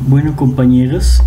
Bueno, compañeros,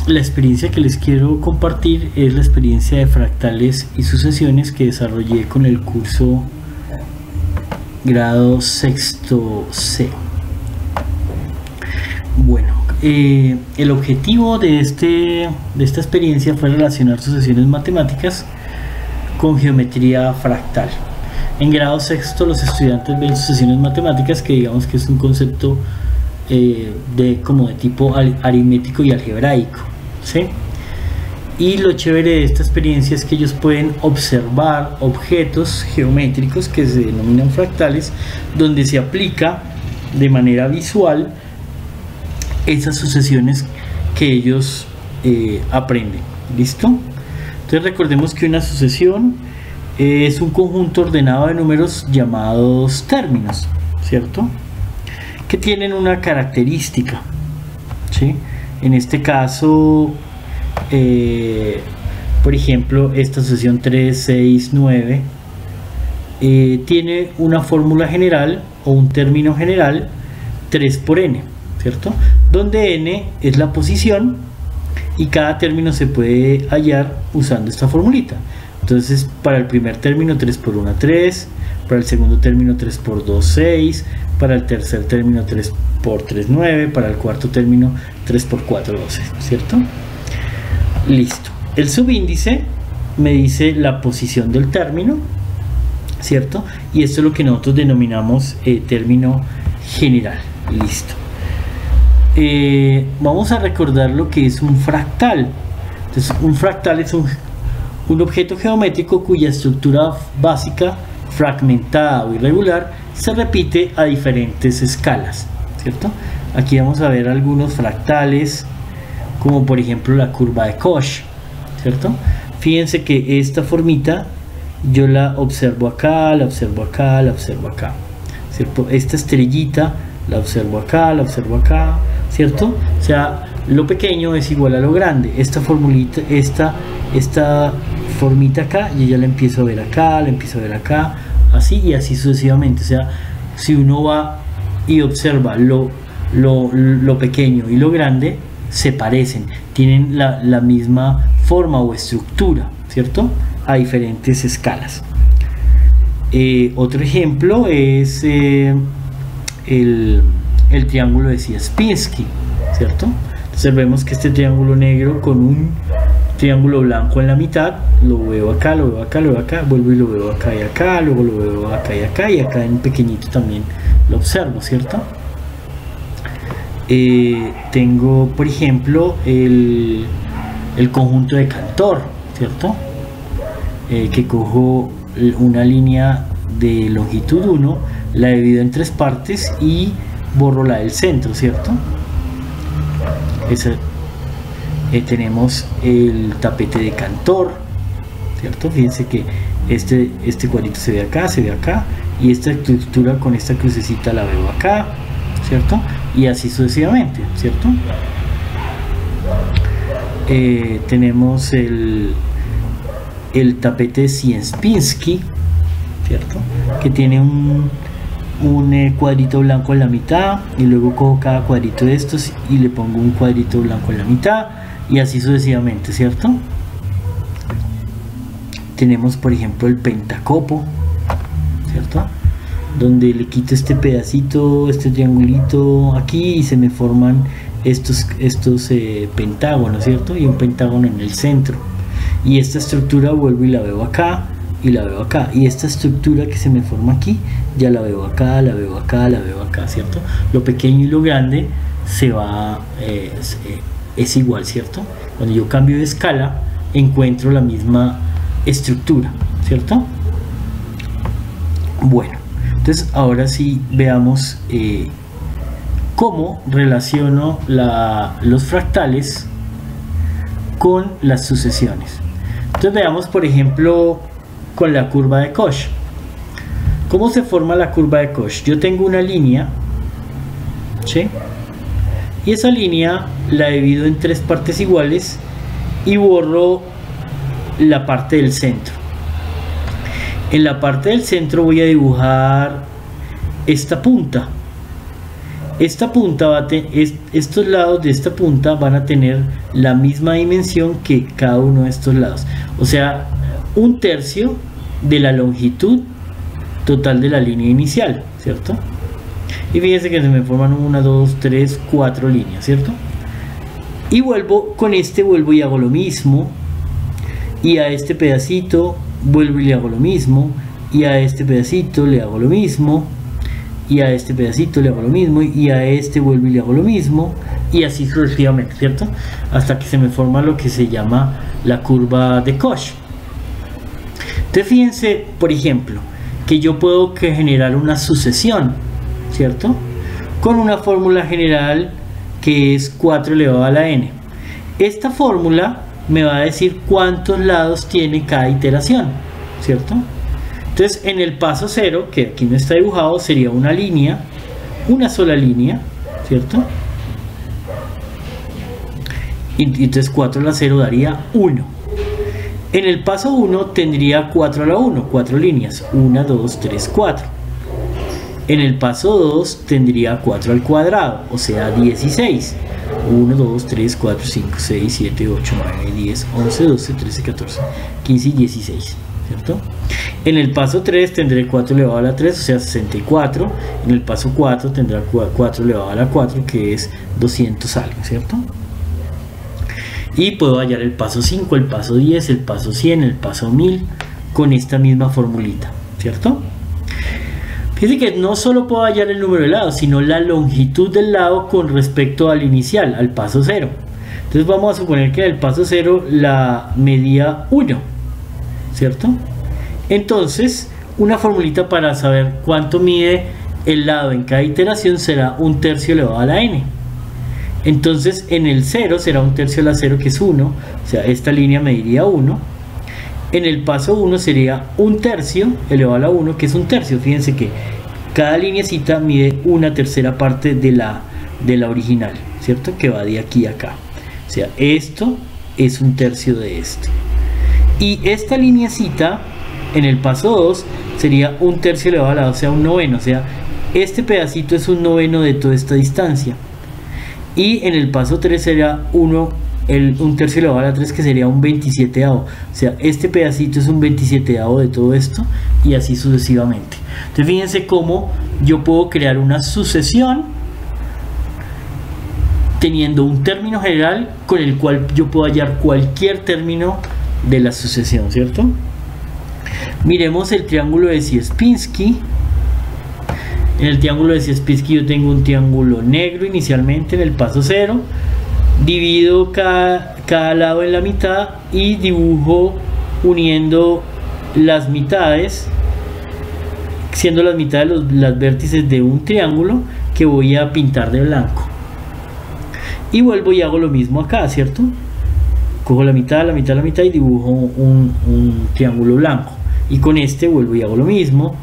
la experiencia que les quiero compartir es la experiencia de fractales y sucesiones que desarrollé con el curso grado sexto C. Bueno, el objetivo de esta experiencia fue relacionar sucesiones matemáticas con geometría fractal. En grado sexto los estudiantes ven sucesiones matemáticas, que digamos que es un concepto como de tipo aritmético y algebraico, ¿sí? Y lo chévere de esta experiencia es que ellos pueden observar objetos geométricos que se denominan fractales, donde se aplica de manera visual esas sucesiones que ellos aprenden. ¿Listo? Entonces recordemos que una sucesión es un conjunto ordenado de números llamados términos, ¿cierto? Que tienen una característica, ¿sí? En este caso, por ejemplo, esta sucesión 3, 6, 9 tiene una fórmula general o un término general 3 por n, ¿cierto? Donde n es la posición y cada término se puede hallar usando esta formulita. Entonces, para el primer término 3 por 1, 3, para el segundo término 3 por 2, 6, para el tercer término 3 por 3, 9, para el cuarto término 3 por 4, 12, ¿cierto? Listo. El subíndice me dice la posición del término, ¿cierto? Y esto es lo que nosotros denominamos término general. Listo. Vamos a recordar lo que es un fractal. Entonces, un fractal es un objeto geométrico cuya estructura básica, fragmentada o irregular, se repite a diferentes escalas, ¿cierto? Aquí vamos a ver algunos fractales, como por ejemplo la curva de Koch, ¿cierto? Fíjense que esta formita yo la observo acá, la observo acá, la observo acá, ¿cierto? Esta estrellita la observo acá, ¿cierto? O sea, lo pequeño es igual a lo grande. Esta formulita, esta formita acá, yo ya la empiezo a ver acá, la empiezo a ver acá, así y así sucesivamente. O sea, si uno va y observa lo pequeño y lo grande, se parecen, tienen la misma forma o estructura, ¿cierto? A diferentes escalas. Otro ejemplo es el triángulo de Sierpinski, ¿cierto? Entonces vemos que este triángulo negro con un triángulo blanco en la mitad, lo veo acá, lo veo acá, lo veo acá, vuelvo y lo veo acá y acá, luego lo veo acá y acá en pequeñito también lo observo, ¿cierto? Tengo, por ejemplo, el conjunto de Cantor, ¿cierto? Que cojo una línea de longitud 1, la divido en 3 partes y borro la del centro, ¿cierto? Tenemos el tapete de Cantor, ¿cierto? Fíjense que este cuadrito se ve acá, y esta estructura con esta crucecita la veo acá, ¿cierto? Y así sucesivamente, ¿cierto? Tenemos el tapete de Sierpinski, ¿cierto? Que tiene un cuadrito blanco en la mitad, y luego cojo cada cuadrito de estos y le pongo un cuadrito blanco en la mitad, y así sucesivamente, ¿cierto? Tenemos, por ejemplo, el pentacopo, ¿cierto? Donde le quito este pedacito, este triangulito aquí, y se me forman estos pentágonos, ¿cierto? Y un pentágono en el centro, y esta estructura vuelvo y la veo acá y la veo acá, y esta estructura que se me forma aquí ya la veo acá, la veo acá, la veo acá, ¿cierto? Lo pequeño y lo grande se va es igual, ¿cierto? Cuando yo cambio de escala encuentro la misma estructura, ¿cierto? Bueno, entonces ahora sí veamos cómo relaciono los fractales con las sucesiones. Entonces veamos, por ejemplo, con la curva de Koch. ¿Cómo se forma la curva de Koch? Yo tengo una línea, ¿sí? Y esa línea la divido en 3 partes iguales y borro la parte del centro. En la parte del centro voy a dibujar esta punta, esta punta va a estos lados de esta punta van a tener la misma dimensión que cada uno de estos lados, o sea, 1/3 de la longitud total de la línea inicial, ¿cierto? Y fíjense que se me forman 1, 2, 3, 4 líneas, ¿cierto? Y vuelvo con este, vuelvo y hago lo mismo, y a este pedacito vuelvo y le hago lo mismo, y a este pedacito le hago lo mismo, y a este pedacito le hago lo mismo, y a este vuelvo y le hago lo mismo, y así sucesivamente, ¿cierto? Hasta que se me forma lo que se llama la curva de Koch. Entonces fíjense, por ejemplo, que yo puedo generar una sucesión, ¿cierto? Con una fórmula general que es 4 elevado a la n. Esta fórmula me va a decir cuántos lados tiene cada iteración, ¿cierto? Entonces en el paso 0, que aquí no está dibujado, sería una línea, una sola línea, ¿cierto? Y entonces 4 a la 0 daría 1. En el paso 1 tendría 4 a la 1, 4 líneas, 1, 2, 3, 4. En el paso 2 tendría 4 al cuadrado, o sea 16. 1, 2, 3, 4, 5, 6, 7, 8, 9, 10, 11, 12, 13, 14, 15 y 16, ¿cierto? En el paso 3 tendré 4 elevado a la 3, o sea 64. En el paso 4 tendrá 4 elevado a la 4, que es 200 algo, ¿cierto? Y puedo hallar el paso 5, el paso 10, el paso 100, el paso 1000 con esta misma formulita, ¿cierto? Fíjense que no solo puedo hallar el número de lados, sino la longitud del lado con respecto al inicial, al paso 0. Entonces vamos a suponer que el paso 0 la medía 1, ¿cierto? Entonces una formulita para saber cuánto mide el lado en cada iteración será 1/3 elevado a la n. Entonces en el 0 será 1/3 a la 0, que es 1, o sea, esta línea mediría 1. En el paso 1 sería 1/3 elevado a la 1, que es 1/3. Fíjense que cada lineecita mide 1/3 parte de la original, ¿cierto? Que va de aquí a acá. O sea, esto es 1/3 de esto. Y esta lineecita en el paso 2 sería 1/3 elevado a la 2, o sea, 1/9. O sea, este pedacito es 1/9 de toda esta distancia. Y en el paso 3 sería 1/3 elevado a la 3, que sería 1/27avo. O sea, este pedacito es 1/27avo de todo esto, y así sucesivamente. Entonces fíjense cómo yo puedo crear una sucesión teniendo un término general con el cual yo puedo hallar cualquier término de la sucesión, ¿cierto? Miremos el triángulo de Sierpinski. En el triángulo de Sierpinski yo tengo un triángulo negro inicialmente en el paso 0. Divido cada lado en la mitad y dibujo uniendo las mitades, siendo las mitades las vértices de un triángulo que voy a pintar de blanco. Y vuelvo y hago lo mismo acá, ¿cierto? Cojo la mitad, la mitad, la mitad y dibujo un triángulo blanco. Y con este vuelvo y hago lo mismo.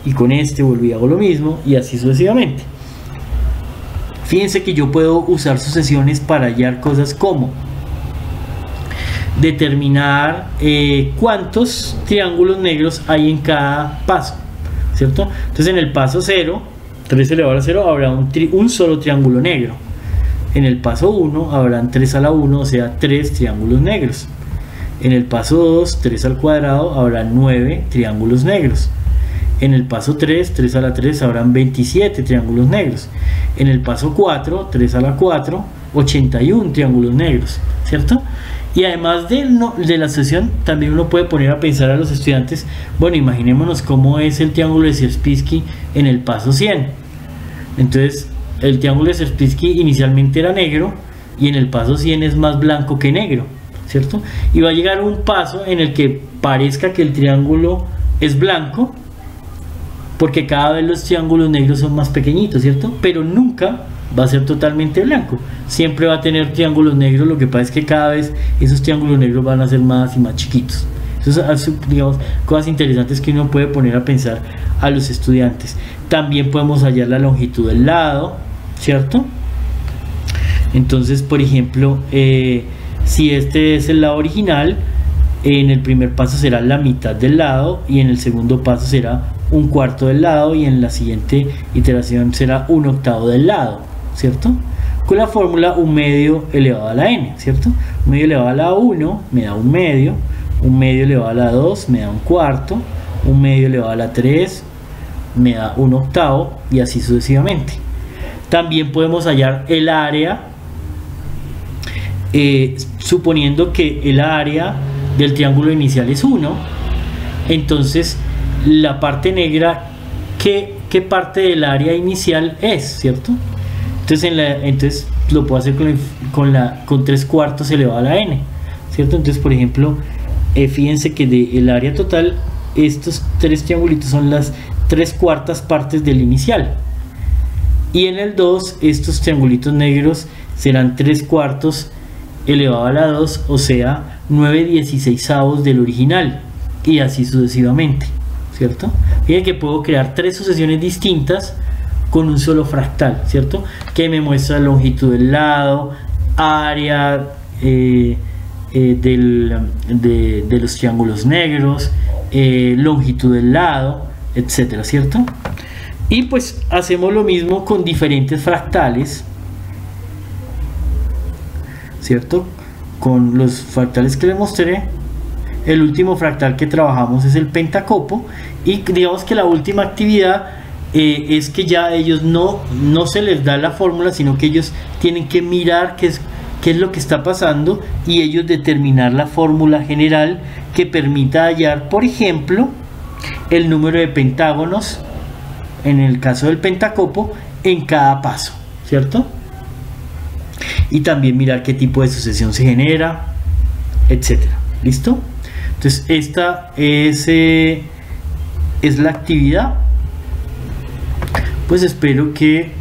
Y con este vuelvo y hago lo mismo. Y así sucesivamente. Fíjense que yo puedo usar sucesiones para hallar cosas como determinar cuántos triángulos negros hay en cada paso, ¿cierto? Entonces en el paso 0, 3 elevado a la 0, habrá un solo triángulo negro. En el paso 1 habrán 3 a la 1, o sea 3 triángulos negros. En el paso 2, 3 al cuadrado, habrá 9 triángulos negros. En el paso 3, 3 a la 3, habrán 27 triángulos negros. En el paso 4, 3 a la 4, 81 triángulos negros, ¿cierto? Y además de la sucesión, también uno puede poner a pensar a los estudiantes, bueno, imaginémonos cómo es el triángulo de Sierpinski en el paso 100. Entonces, el triángulo de Sierpinski inicialmente era negro y en el paso 100 es más blanco que negro, ¿cierto? Y va a llegar un paso en el que parezca que el triángulo es blanco, porque cada vez los triángulos negros son más pequeñitos, ¿cierto? Pero nunca va a ser totalmente blanco, siempre va a tener triángulos negros. Lo que pasa es que cada vez esos triángulos negros van a ser más y más chiquitos. Eso son, digamos, cosas interesantes que uno puede poner a pensar a los estudiantes. También podemos hallar la longitud del lado, ¿cierto? Entonces, por ejemplo, si este es el lado original, en el primer paso será la mitad del lado y en el segundo paso será 1/4 del lado y en la siguiente iteración será 1/8 del lado, ¿cierto? Con la fórmula 1 medio elevado a la n, ¿cierto? 1 medio elevado a la 1 me da 1 medio, 1 medio elevado a la 2 me da 1/4, 1 medio elevado a la 3 me da 1/8 y así sucesivamente. También podemos hallar el área, suponiendo que el área del triángulo inicial es 1, entonces la parte negra, ¿qué parte del área inicial es, ¿cierto? Entonces lo puedo hacer con 3/4 elevado a la n, ¿cierto? Entonces, por ejemplo, fíjense que del área total, estos tres triangulitos son las 3/4 partes del inicial. Y en el 2, estos triangulitos negros serán 3/4 elevado a la 2, o sea, 9/16 del original, y así sucesivamente, ¿cierto? Fíjense que puedo crear tres sucesiones distintas con un solo fractal, ¿cierto? Que me muestra longitud del lado, área de los triángulos negros, longitud del lado, etcétera, ¿cierto? Y pues hacemos lo mismo con diferentes fractales, ¿cierto? Con los fractales que les mostré. El último fractal que trabajamos es el pentacopo, y digamos que la última actividad es que ya ellos no se les da la fórmula, sino que ellos tienen que mirar qué es lo que está pasando y ellos determinar la fórmula general que permita hallar, por ejemplo, el número de pentágonos en el caso del pentacopo en cada paso, ¿cierto? Y también mirar qué tipo de sucesión se genera, etcétera. ¿Listo? Entonces esta es la actividad. Pues espero que